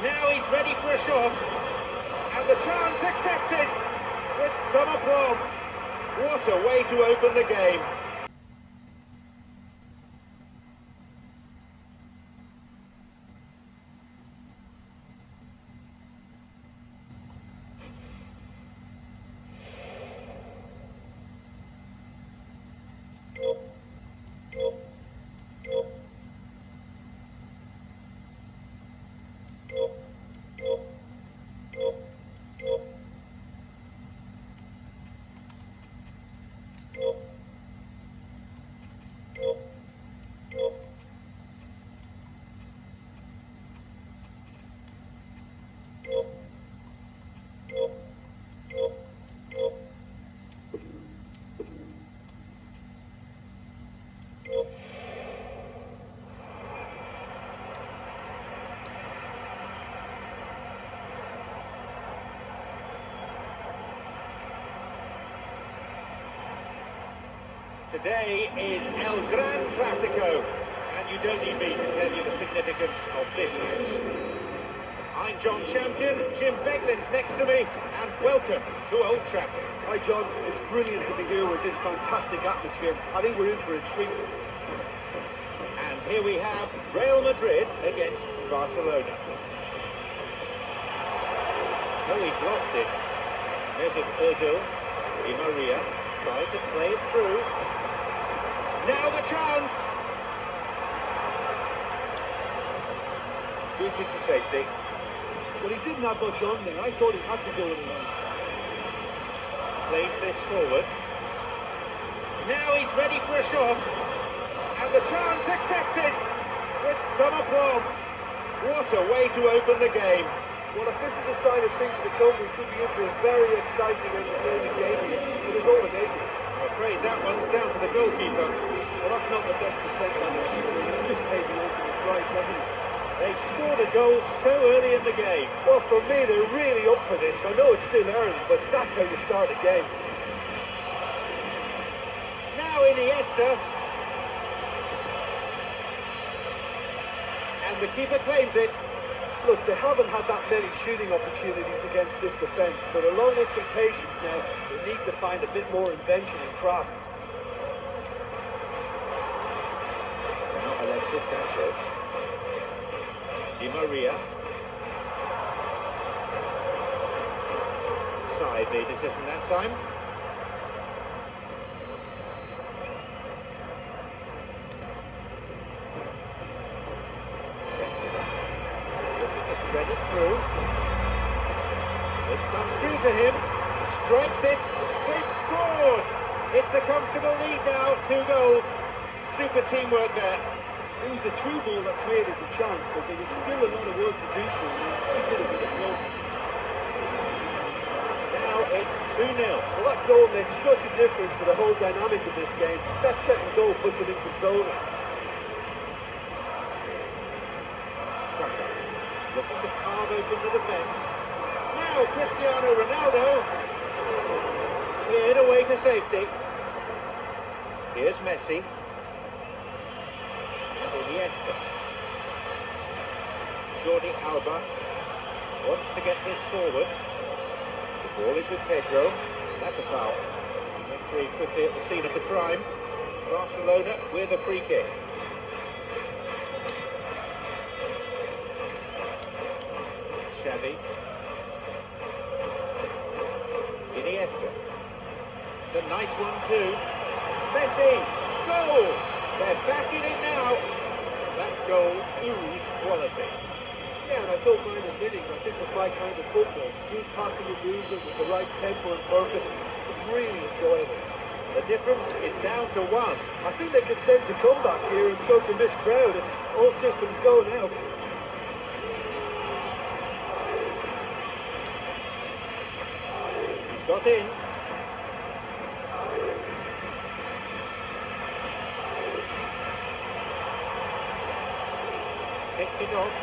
Now he's ready for a shot. And the chance accepted with some aplomb. What a way to open the game. Today is El Gran Clasico, and you don't need me to tell you the significance of this match. I'm John Champion, Jim Beglin's next to me, and welcome to Old Trafford. Hi John, it's brilliant to be here with this fantastic atmosphere. I think we're in for a treat. And here we have Real Madrid against Barcelona. Oh, he's lost it. Mesut Ozil, Di Maria, trying to play it through. Now the chance! Booted to safety. Well, he didn't have much on there. I thought he had to go in there. Plays this forward. Now he's ready for a shot. And the chance accepted with some aplomb. What a way to open the game. Well, if this is a sign of things to come, we could be in for a very exciting, entertaining game here. It is all the makers. I'm afraid that one's down to the goalkeeper. Well, that's not the best to take on the keeper. He's just paid the ultimate price, hasn't he? They've scored a goal so early in the game. Well, for me, they're really up for this. I know it's still early, but that's how you start a game. Now Iniesta. And the keeper claims it. Look, they haven't had that many shooting opportunities against this defence, but along with some patience now, they need to find a bit more invention and craft. Now Alexis Sanchez. Di Maria. Side the decision that time. Thread it through. It's come through to him. Strikes it. They've scored. It's a comfortable lead now. 2 goals. Super teamwork there. It was the through ball that created the chance, but there was still a lot of work to do for him. He did it with a goal. Now it's 2-0. Well, that goal makes such a difference for the whole dynamic of this game. That second goal puts it in control now. Looking to carve open the defence. Now Cristiano Ronaldo. Cleared away to safety. Here's Messi. And Iniesta. Jordi Alba wants to get this forward. The ball is with Pedro. That's a foul. Referee quickly at the scene of the crime. Barcelona with a free kick. Xavi. Iniesta. It's a nice one too. Messi. Goal! They're back in it now. That goal oozed quality. Yeah, and I don't mind admitting that this is my kind of football. Good passing and movement with the right tempo and purpose. It's really enjoyable. The difference is down to 1. I think they can sense a comeback here, and so can this crowd. It's all systems go now. He's got in. Picked it off.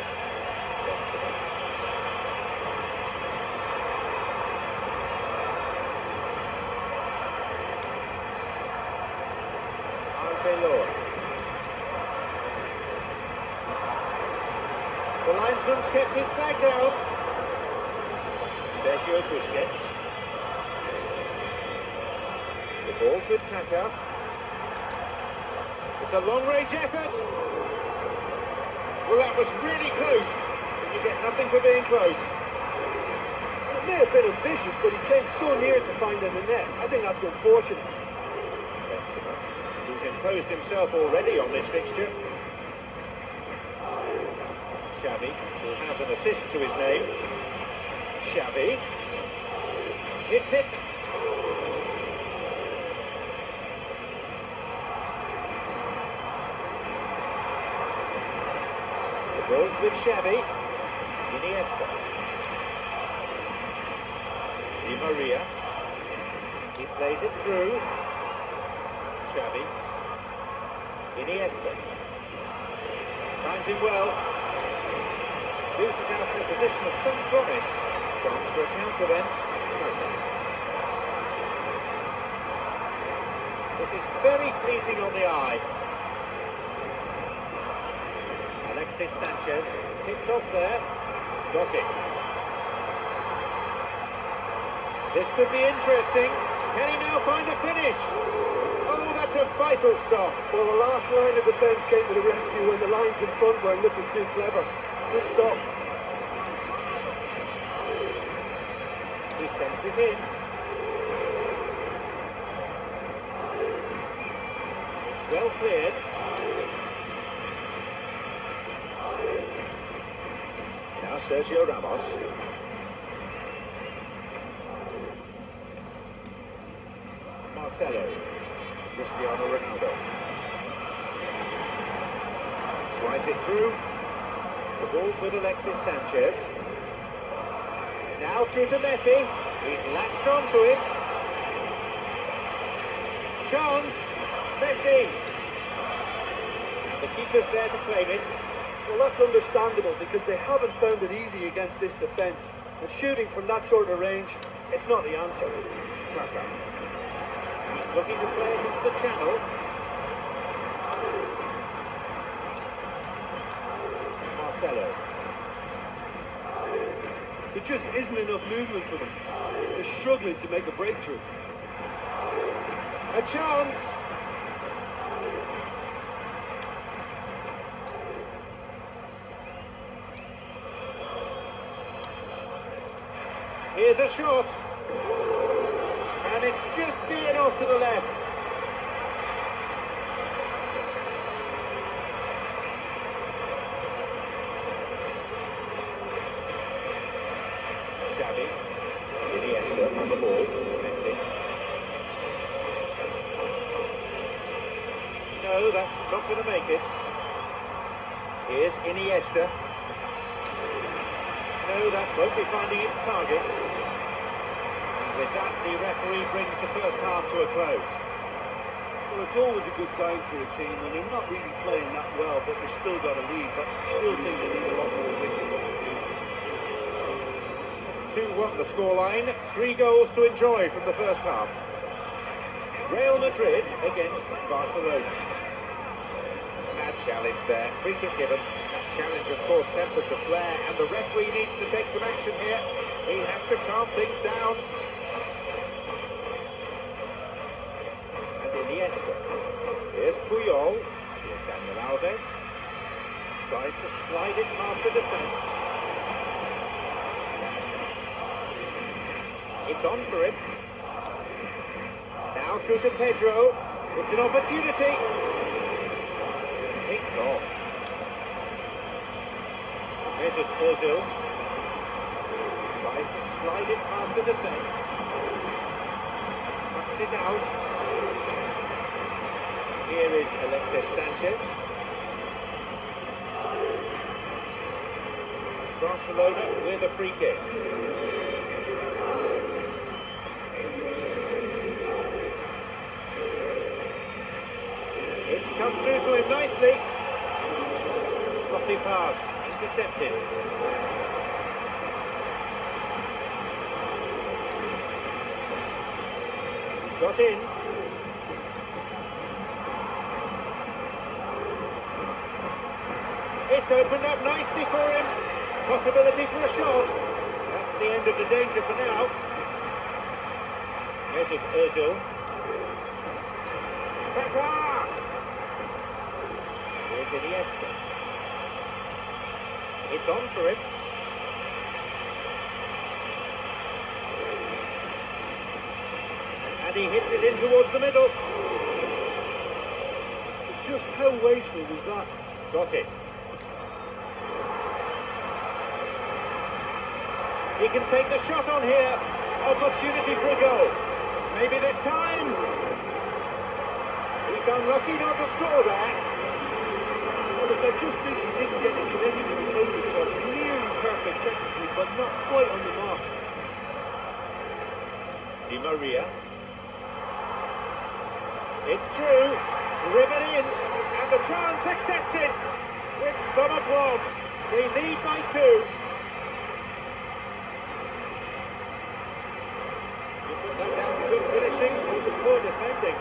The linesman's kept his flag down. Sergio Busquets. The ball's with Kaká. It's a long-range effort. Well, that was really close. And you get nothing for being close. It may have been ambitious, but he came so near to finding the net. I think that's unfortunate. Benzema, who's imposed himself already on this fixture. Xavi, who has an assist to his name. Xavi. Hits it. The ball's with Xavi. Iniesta. Di Maria. He plays it through. Xavi. Iniesta. Finds him well. Loses out in a position of some promise. Chance for a counter then. This is very pleasing on the eye. Alexis Sanchez tipped off there. Got it. This could be interesting. Can he now find a finish? Oh, that's a vital stop. Well, the last line of defence came to the rescue when the lines in front weren't looking too clever. Good stop. He sends it in. It's well cleared. Now Sergio Ramos. Marcelo. Cristiano Ronaldo. Slides it through. The ball's with Alexis Sanchez. Now through to Messi. He's latched onto it. Chance. Messi. The keeper's there to claim it. Well, that's understandable because they haven't found it easy against this defence. And shooting from that sort of range, it's not the answer. He's looking to play it into the channel. Marcelo. There just isn't enough movement for them. They're struggling to make a breakthrough. A chance. Here's a shot. And it's just veered off to the left. Xavi. Iniesta on the ball. Messi. No, that's not going to make it. Here's Iniesta. No, that won't be finding its target. With that, the referee brings the first half to a close. Well, it's always a good sign for a team, and they're not really playing that well, but they've still got a lead. But I still think they need a lot more victory than they do. 2-1 the scoreline, 3 goals to enjoy from the first half. Real Madrid against Barcelona. Bad challenge there, free kick given. That challenge has caused tempers to flare, and the referee needs to take some action here. He has to calm things down. Iniesta. Here's Puyol. Here's Daniel Alves. Tries to slide it past the defence. It's on for him. Now through to Pedro. It's an opportunity. Kicked off. Mesut Ozil. Tries to slide it past the defence. Cuts it out. Here is Alexis Sanchez. Barcelona with a free kick. It's come through to him nicely. Sloppy pass, intercepted. He's got in. It's opened up nicely for him. Possibility for a shot. That's the end of the danger for now. Mesut Ozil. Apakah! Here's Iniesta. It's on for him. And he hits it in towards the middle. Just how wasteful was that? Got it. He can take the shot on here. Opportunity for a goal. Maybe this time. He's unlucky not to score there. Well, look, I just think he didn't get the connection he was hoping for. Nearly perfect technically, but not quite on the mark. Di Maria. It's through. Driven in. And the chance accepted. With some aplomb. They lead by 2. That down to good finishing or to poor defending.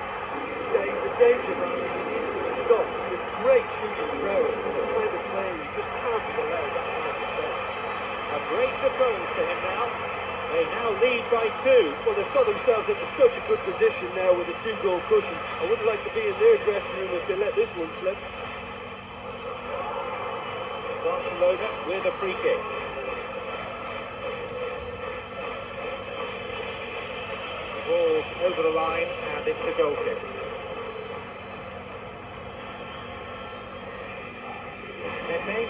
Yeah, he's the danger man. He needs to be stopped. He has great shooting prowess and the kind of playing he just can't be allowed that kind of space. A brace of goals for him now. They now lead by 2. Well, they've got themselves into such a good position now with a 2-goal cushion. I wouldn't like to be in their dressing room if they let this one slip. Barcelona with a free kick. Ball's over the line and it's a goal kick. Here's Pepe.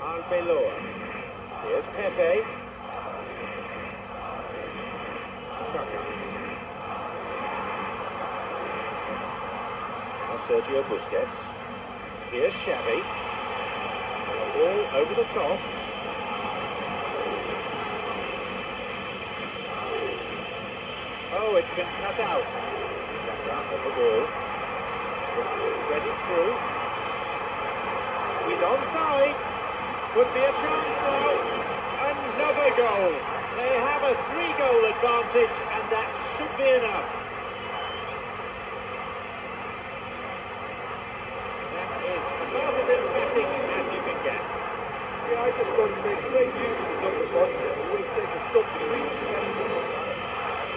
Arbeloa. Here's Pepe. Now Sergio Busquets. Here's Xavi. And a ball over the top. Oh, it's been cut out. Back on the ball. Ready through. He's onside. Could be a chance now. Another goal. They have a 3-goal advantage, and that should be enough. That is about as emphatic as you can get. Yeah, I just thought he made great use of his upper body there. It would have taken something really special to win that.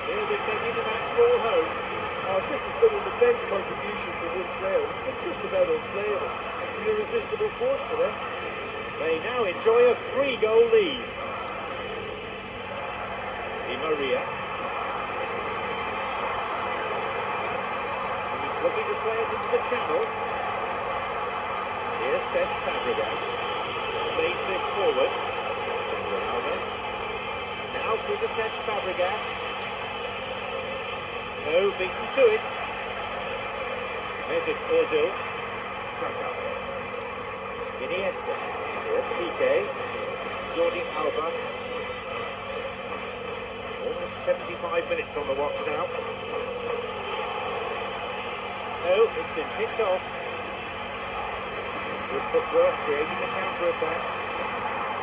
He'll be taking the match ball home. This has been an immense contribution for one player. He's been just about unplayable. An irresistible force for them. They now enjoy a 3-goal lead. Di Maria. And he's looking to play it into the channel. Here's Cesc Fabregas. Plays this forward. Alves. Now through to Cesc Fabregas. No, beaten to it. Mesut Ozil. Iniesta. Here's Piqué. Jordi Alba. Almost 75 minutes on the watch now. No, it's been picked off. Good footwork, creating the counter-attack.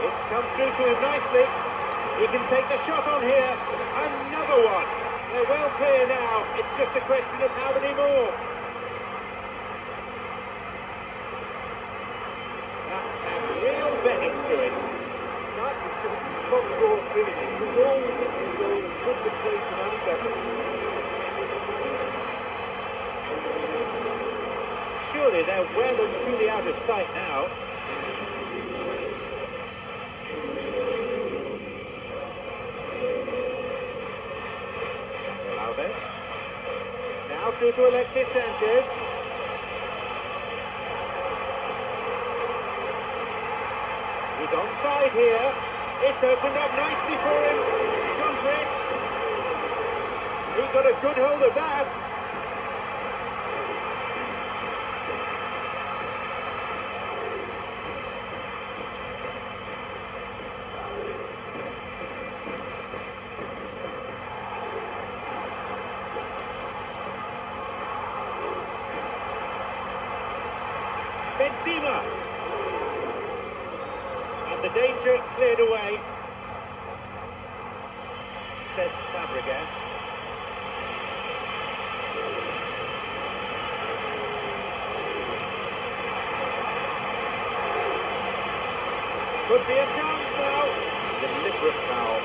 It's come through to him nicely. He can take the shot on here. Another one. They're well clear now. It's just a question of how many more. That had real venom to it. That is just the top draw finish. He was always in control and couldn't have placed him any better. Surely they're well and truly out of sight now. Alves. Now through to Alexis Sanchez. He's onside here. It's opened up nicely for him. He's gone for it. He got a good hold of that. Benzema. And the danger cleared away. Cesc Fabregas. Could be a chance now. Deliberate foul.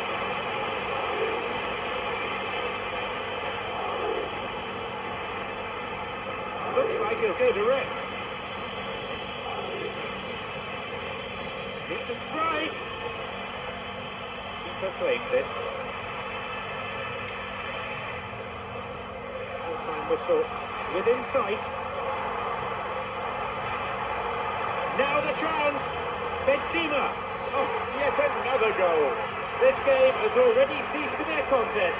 Looks like he'll go direct. Decent strike. Keeper claims it. Full-time whistle within sight. Now the chance. Benzema. Oh, yet another goal. This game has already ceased to be a contest.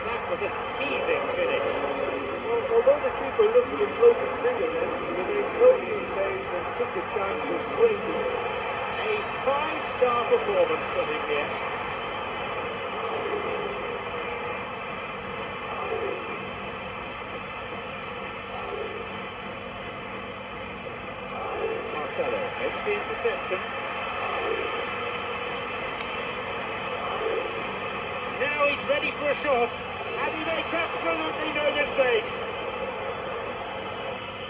That was a teasing finish. Well, although the keeper looked at him close and finger then, he remained totally engaged and took the chance with great ease. A five-star performance from him here. Marcelo makes the interception. Now he's ready for a shot, and he makes absolutely no mistake.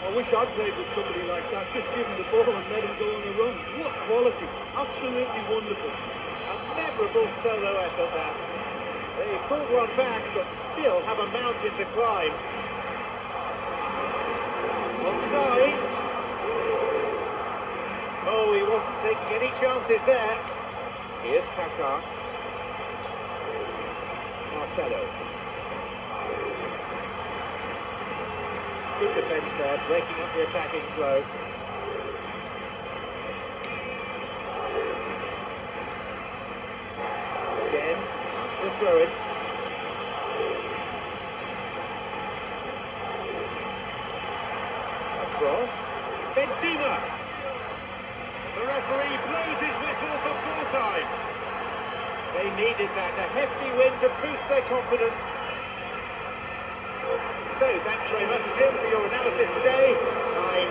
I wish I'd played with somebody like that. Just give him the ball and let him go on a run. What quality. Absolutely wonderful. A memorable solo effort that. They pulled one back, but still have a mountain to climb. Onside. Oh, he wasn't taking any chances there. Here's Apakah. Marcelo. Good defence there, breaking up the attacking flow. Again, the throw-in. Across. Benzema! The referee blows his whistle for full time. They needed that, a hefty win to boost their confidence. So, thanks very much, Jim, for your analysis today. Time